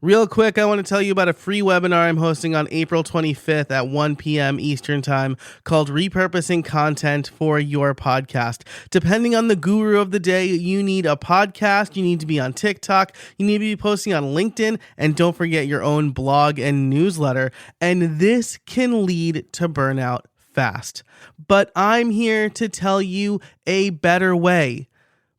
Real quick, I want to tell you about a free webinar I'm hosting on April 25th at 1 p.m. Eastern Time called Repurposing Content for Your Podcast. Depending on the guru of the day, you need a podcast, you need to be on TikTok, you need to be posting on LinkedIn, and don't forget your own blog and newsletter. And this can lead to burnout fast. But I'm here to tell you a better way.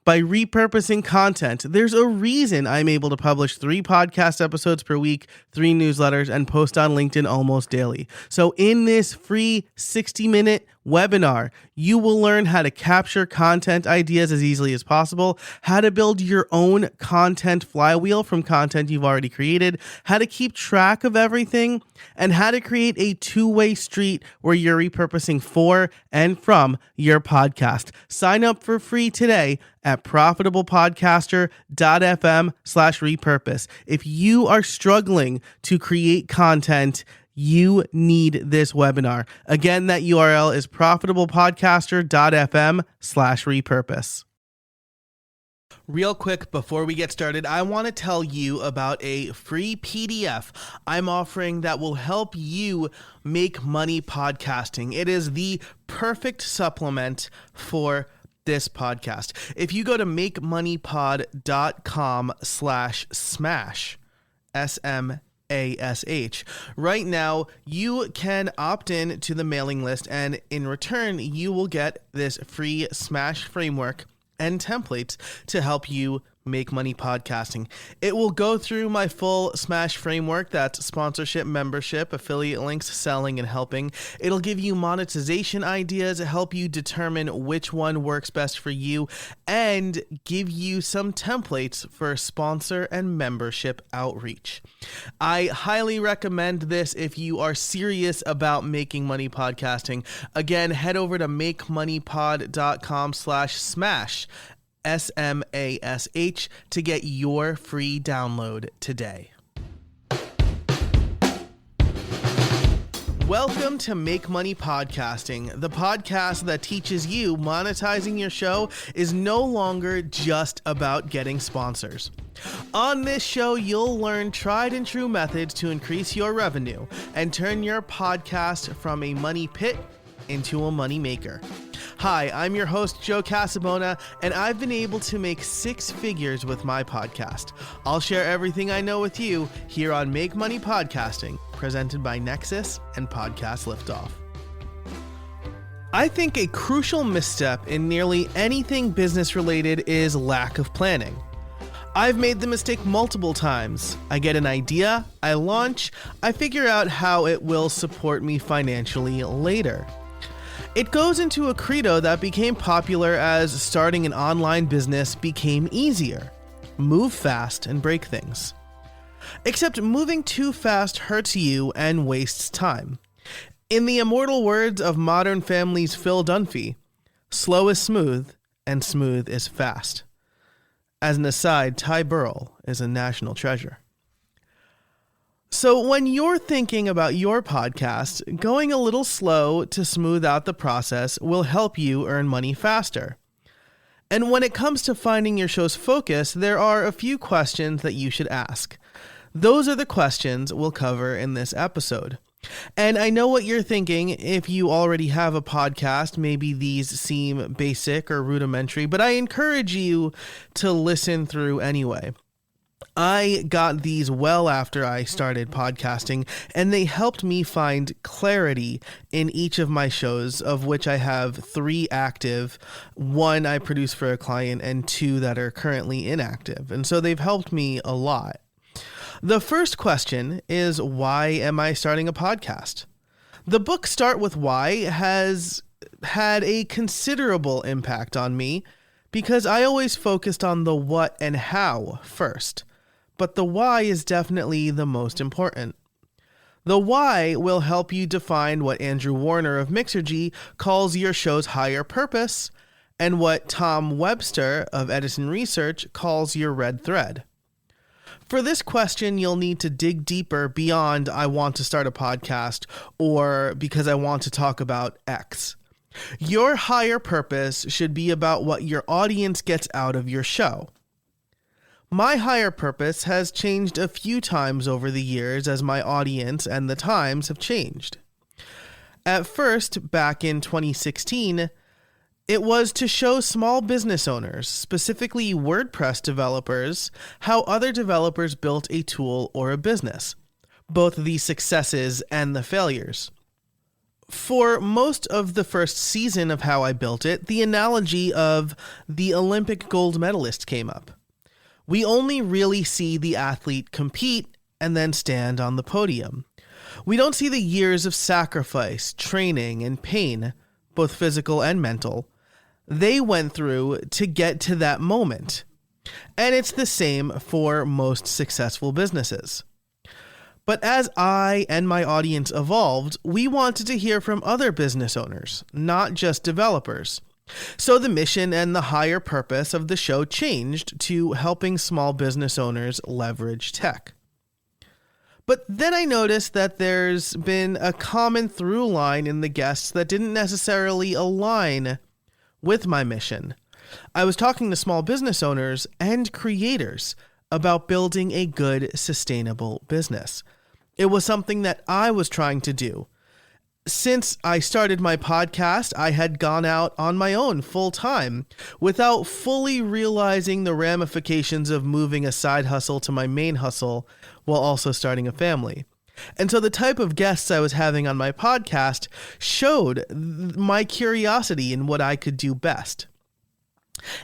By repurposing content, there's a reason I'm able to publish 3 podcast episodes per week, 3 newsletters, and post on LinkedIn almost daily. So in this free 60-minute webinar, you will learn how to capture content ideas as easily as possible, how to build your own content flywheel from content you've already created, how to keep track of everything, and how to create a two-way street where you're repurposing for and from your podcast. Sign up for free today at profitablepodcaster.fm/repurpose. If you are struggling to create content, you need this webinar. Again, that URL is profitablepodcaster.fm/repurpose. Real quick, before we get started, I want to tell you about a free PDF I'm offering that will help you make money podcasting. It is the perfect supplement for this podcast. If you go to makemoneypod.com/smash, SMASH. Right now, you can opt in to the mailing list, and in return, you will get this free Smash framework and templates to help you make money podcasting. It will go through my full Smash framework. That's sponsorship, membership, affiliate links, selling, and helping. It'll give you monetization ideas, help you determine which one works best for you, and give you some templates for sponsor and membership outreach. I highly recommend this if you are serious about making money podcasting. Again, head over to makemoneypod.com/smash, SMASH, to get your free download today. Welcome to Make Money Podcasting, the podcast that teaches you monetizing your show is no longer just about getting sponsors. On this show, you'll learn tried and true methods to increase your revenue and turn your podcast from a money pit into a money maker. Hi, I'm your host, Joe Casabona, and I've been able to make 6 figures with my podcast. I'll share everything I know with you here on Make Money Podcasting, presented by Nexus and Podcast Liftoff. I think a crucial misstep in nearly anything business related is lack of planning. I've made the mistake multiple times. I get an idea, I launch, I figure out how it will support me financially later. It goes into a credo that became popular as starting an online business became easier. Move fast and break things. Except moving too fast hurts you and wastes time. In the immortal words of Modern Family's Phil Dunphy, slow is smooth and smooth is fast. As an aside, Ty Burrell is a national treasure. So when you're thinking about your podcast, going a little slow to smooth out the process will help you earn money faster. And when it comes to finding your show's focus, there are a few questions that you should ask. Those are the questions we'll cover in this episode. And I know what you're thinking. If you already have a podcast, maybe these seem basic or rudimentary, but I encourage you to listen through anyway. I got these well after I started podcasting, and they helped me find clarity in each of my shows, of which I have 3 active, 1 I produce for a client, and 2 that are currently inactive. And so they've helped me a lot. The first question is, why am I starting a podcast? The book Start With Why has had a considerable impact on me because I always focused on the what and how first. But the why is definitely the most important. The why will help you define what Andrew Warner of Mixergy calls your show's higher purpose and what Tom Webster of Edison Research calls your red thread. For this question, you'll need to dig deeper beyond I want to start a podcast or because I want to talk about X. Your higher purpose should be about what your audience gets out of your show. My higher purpose has changed a few times over the years as my audience and the times have changed. At first, back in 2016, it was to show small business owners, specifically WordPress developers, how other developers built a tool or a business, both the successes and the failures. For most of the first season of how I built it, the analogy of the Olympic gold medalist came up. We only really see the athlete compete and then stand on the podium. We don't see the years of sacrifice, training, and pain, both physical and mental, they went through to get to that moment. And it's the same for most successful businesses. But as I and my audience evolved, we wanted to hear from other business owners, not just developers. So the mission and the higher purpose of the show changed to helping small business owners leverage tech. But then I noticed that there's been a common through line in the guests that didn't necessarily align with my mission. I was talking to small business owners and creators about building a good, sustainable business. It was something that I was trying to do. Since I started my podcast, I had gone out on my own full time without fully realizing the ramifications of moving a side hustle to my main hustle while also starting a family. And so the type of guests I was having on my podcast showed my curiosity in what I could do best.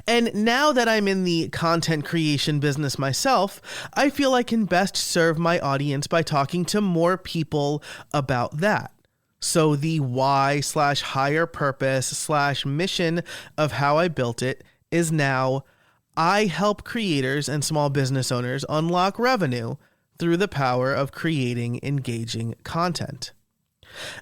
And now that I'm in the content creation business myself, I feel I can best serve my audience by talking to more people about that. So the why/higher purpose/mission of how I built it is now I help creators and small business owners unlock revenue through the power of creating engaging content.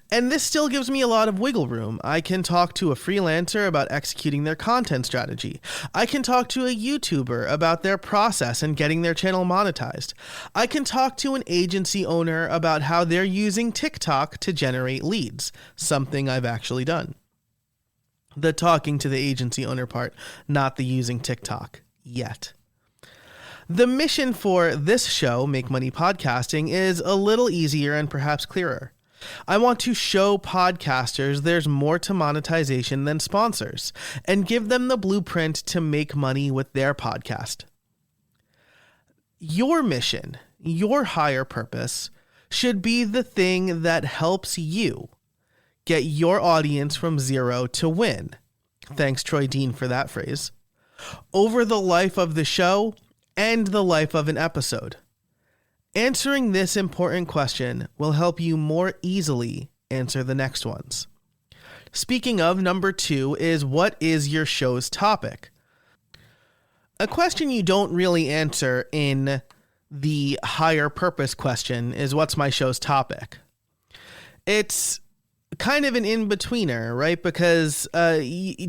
And this still gives me a lot of wiggle room. I can talk to a freelancer about executing their content strategy. I can talk to a YouTuber about their process and getting their channel monetized. I can talk to an agency owner about how they're using TikTok to generate leads, something I've actually done. The talking to the agency owner part, not the using TikTok yet. The mission for this show, Make Money Podcasting, is a little easier and perhaps clearer. I want to show podcasters there's more to monetization than sponsors and give them the blueprint to make money with their podcast. Your mission, your higher purpose, should be the thing that helps you get your audience from zero to win. Thanks, Troy Dean, for that phrase. Over the life of the show and the life of an episode. Answering this important question will help you more easily answer the next ones. Speaking of, number 2 is, what is your show's topic? A question you don't really answer in the higher purpose question is, what's my show's topic? It's kind of an in-betweener, right? Because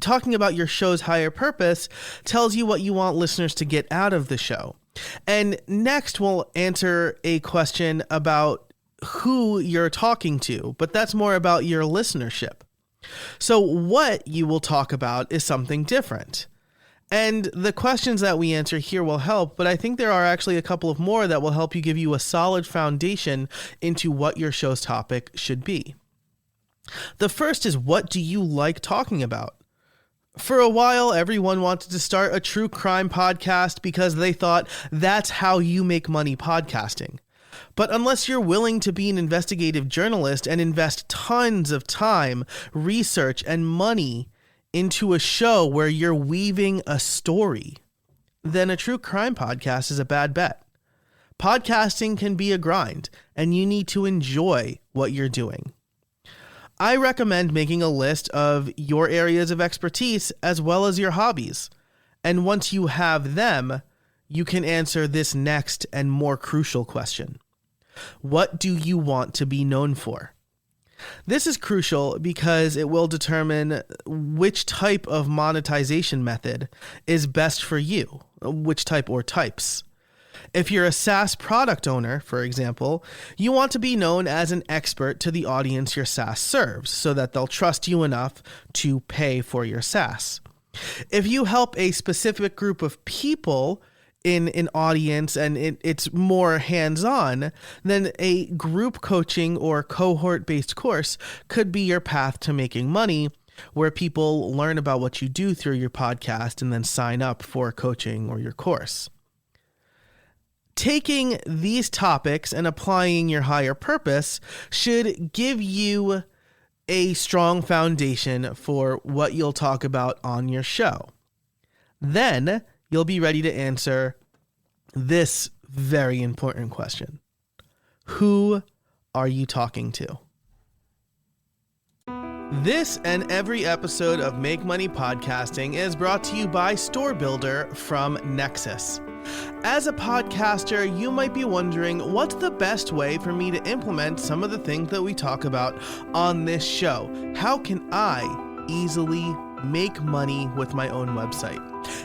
talking about your show's higher purpose tells you what you want listeners to get out of the show. And next we'll answer a question about who you're talking to, but that's more about your listenership. So what you will talk about is something different. And the questions that we answer here will help, but I think there are actually a couple of more that will help you, give you a solid foundation into what your show's topic should be. The first is, what do you like talking about? For a while, everyone wanted to start a true crime podcast because they thought that's how you make money podcasting. But unless you're willing to be an investigative journalist and invest tons of time, research, and money into a show where you're weaving a story, then a true crime podcast is a bad bet. Podcasting can be a grind, and you need to enjoy what you're doing. I recommend making a list of your areas of expertise as well as your hobbies. And once you have them, you can answer this next and more crucial question. What do you want to be known for? This is crucial because it will determine which type of monetization method is best for you, which type or types. If you're a SaaS product owner, for example, you want to be known as an expert to the audience your SaaS serves so that they'll trust you enough to pay for your SaaS. If you help a specific group of people, in an audience and it's more hands-on, then a group coaching or cohort-based course could be your path to making money, where people learn about what you do through your podcast and then sign up for coaching or your course. Taking these topics and applying your higher purpose should give you a strong foundation for what you'll talk about on your show. Then you'll be ready to answer this very important question. Who are you talking to? This and every episode of Make Money Podcasting is brought to you by Store Builder from Nexus. As a podcaster, you might be wondering, what's the best way for me to implement some of the things that we talk about on this show? How can I easily make money with my own website?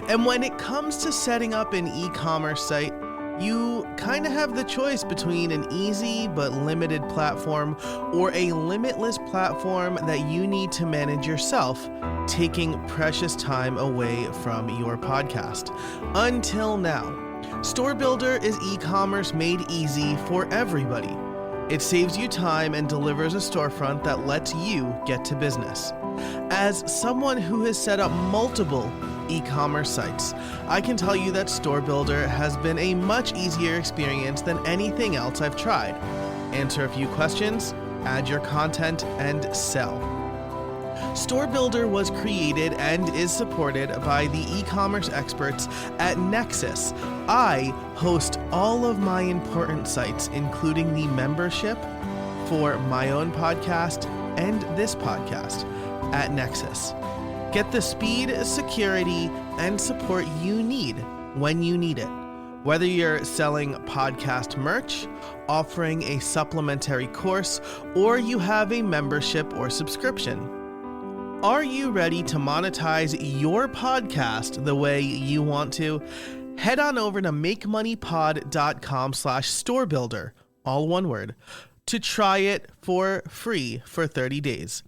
And when it comes to setting up an e-commerce site, you kind of have the choice between an easy but limited platform or a limitless platform that you need to manage yourself, taking precious time away from your podcast. Until now, Store Builder is e-commerce made easy for everybody. It saves you time and delivers a storefront that lets you get to business. As someone who has set up multiple e-commerce sites, I can tell you that Store Builder has been a much easier experience than anything else I've tried. Answer a few questions, add your content, and sell. Store Builder was created and is supported by the e-commerce experts at Nexus. I host all of my important sites, including the membership for my own podcast and this podcast at Nexus. Get the speed, security, and support you need when you need it. Whether you're selling podcast merch, offering a supplementary course, or you have a membership or subscription. Are you ready to monetize your podcast the way you want to? Head on over to makemoneypod.com/storebuilder, all one word, to try it for free for 30 days.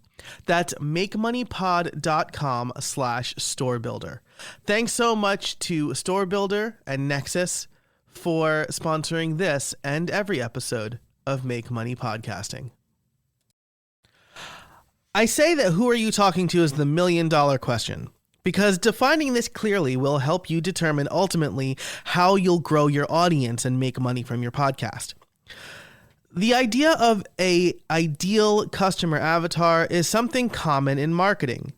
That's makemoneypod.com/storebuilder. Thanks so much to Store Builder and Nexus for sponsoring this and every episode of Make Money Podcasting. I say that who are you talking to is the $1 million question, because defining this clearly will help you determine ultimately how you'll grow your audience and make money from your podcast. The idea of an ideal customer avatar is something common in marketing.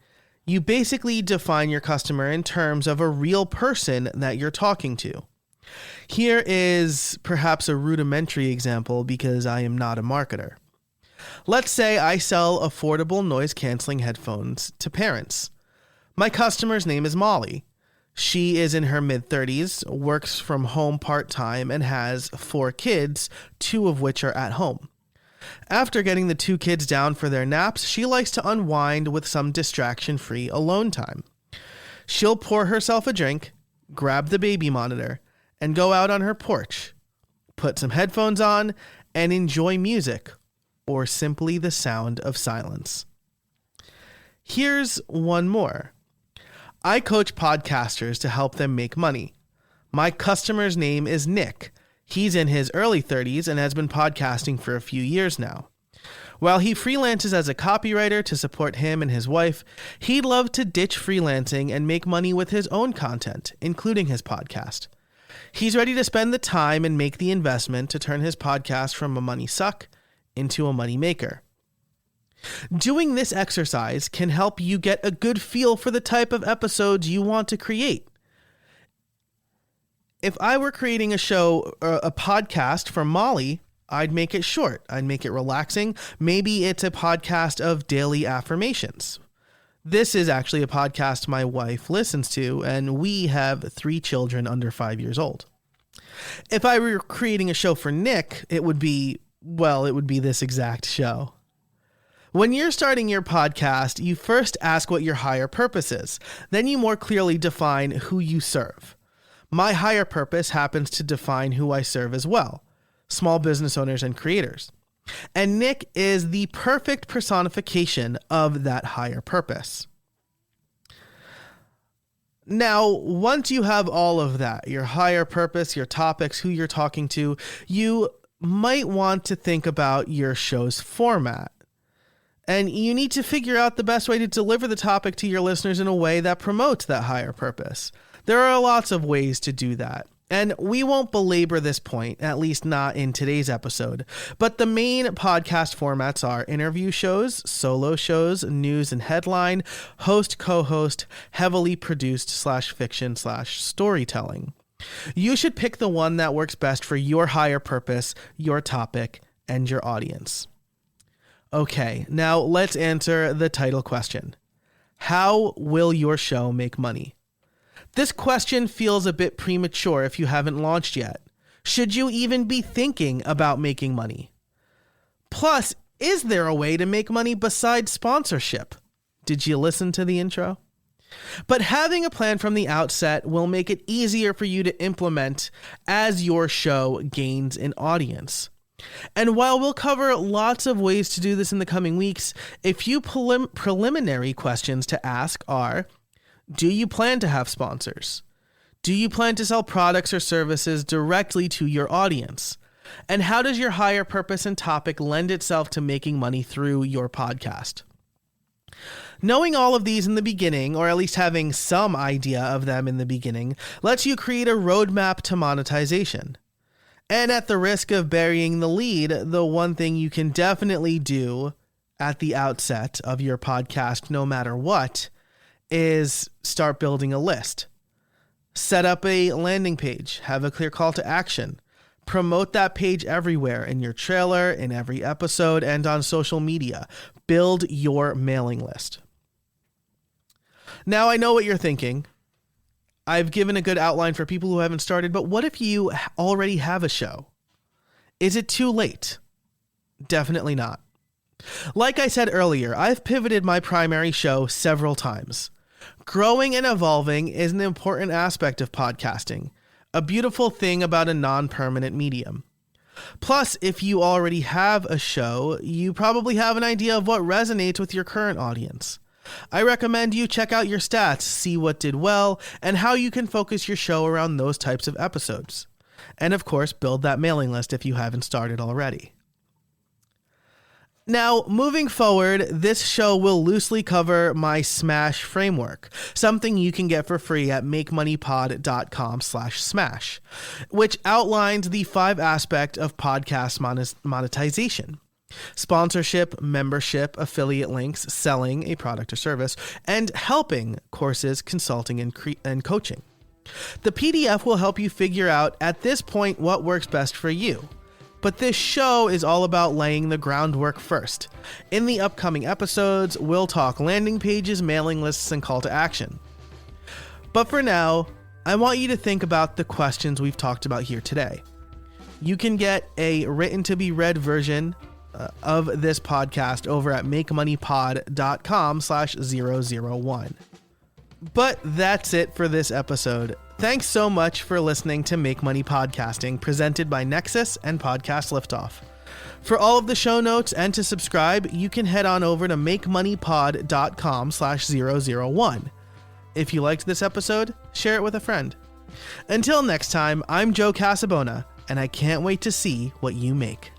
You basically define your customer in terms of a real person that you're talking to. Here is perhaps a rudimentary example because I am not a marketer. Let's say I sell affordable noise-canceling headphones to parents. My customer's name is Molly. She is in her mid-30s, works from home part-time, and has 4 kids, 2 of which are at home. After getting the 2 kids down for their naps, she likes to unwind with some distraction-free alone time. She'll pour herself a drink, grab the baby monitor, and go out on her porch, put some headphones on, and enjoy music, or simply the sound of silence. Here's one more. I coach podcasters to help them make money. My customer's name is Nick. He's in his early 30s and has been podcasting for a few years now. While he freelances as a copywriter to support him and his wife, he'd love to ditch freelancing and make money with his own content, including his podcast. He's ready to spend the time and make the investment to turn his podcast from a money suck into a money maker. Doing this exercise can help you get a good feel for the type of episodes you want to create. If I were creating a show, a podcast for Molly, I'd make it short. I'd make it relaxing. Maybe it's a podcast of daily affirmations. This is actually a podcast my wife listens to, and we have 3 children under 5 years old. If I were creating a show for Nick, it would be this exact show. When you're starting your podcast, you first ask what your higher purpose is. Then you more clearly define who you serve. My higher purpose happens to define who I serve as well: small business owners and creators. And Nick is the perfect personification of that higher purpose. Now, once you have all of that, your higher purpose, your topics, who you're talking to, you might want to think about your show's format. And you need to figure out the best way to deliver the topic to your listeners in a way that promotes that higher purpose. There are lots of ways to do that. And we won't belabor this point, at least not in today's episode. But the main podcast formats are interview shows, solo shows, news and headline, host, co-host, heavily produced /fiction/storytelling. You should pick the one that works best for your higher purpose, your topic, and your audience. Okay, now let's answer the title question. How will your show make money? This question feels a bit premature if you haven't launched yet. Should you even be thinking about making money? Plus, is there a way to make money besides sponsorship? Did you listen to the intro? But having a plan from the outset will make it easier for you to implement as your show gains an audience. And while we'll cover lots of ways to do this in the coming weeks, a few preliminary questions to ask are, do you plan to have sponsors? Do you plan to sell products or services directly to your audience? And how does your higher purpose and topic lend itself to making money through your podcast? Knowing all of these in the beginning, or at least having some idea of them in the beginning, lets you create a roadmap to monetization. And at the risk of burying the lead, the one thing you can definitely do at the outset of your podcast, no matter what, is start building a list. Set up a landing page, have a clear call to action, promote that page everywhere in your trailer, in every episode, and on social media. Build your mailing list. Now, I know what you're thinking. I've given a good outline for people who haven't started, but what if you already have a show? Is it too late? Definitely not. Like I said earlier, I've pivoted my primary show several times. Growing and evolving is an important aspect of podcasting, a beautiful thing about a non-permanent medium. Plus, if you already have a show, you probably have an idea of what resonates with your current audience. I recommend you check out your stats, see what did well, and how you can focus your show around those types of episodes. And of course, build that mailing list if you haven't started already. Now, moving forward, this show will loosely cover my Smash framework, something you can get for free at makemoneypod.com/smash, which outlines the 5 aspects of podcast monetization: sponsorship, membership, affiliate links, selling a product or service, and helping courses, consulting, and coaching. The PDF will help you figure out at this point what works best for you. But this show is all about laying the groundwork first. In the upcoming episodes, we'll talk landing pages, mailing lists, and call to action. But for now, I want you to think about the questions we've talked about here today. You can get a written to be read version of this podcast over at makemoneypod.com/001. But that's it for this episode. Thanks so much for listening to Make Money Podcasting, presented by Nexus and Podcast Liftoff. For all of the show notes and to subscribe, you can head on over to makemoneypod.com/001. If you liked this episode, share it with a friend. Until next time, I'm Joe Casabona, and I can't wait to see what you make.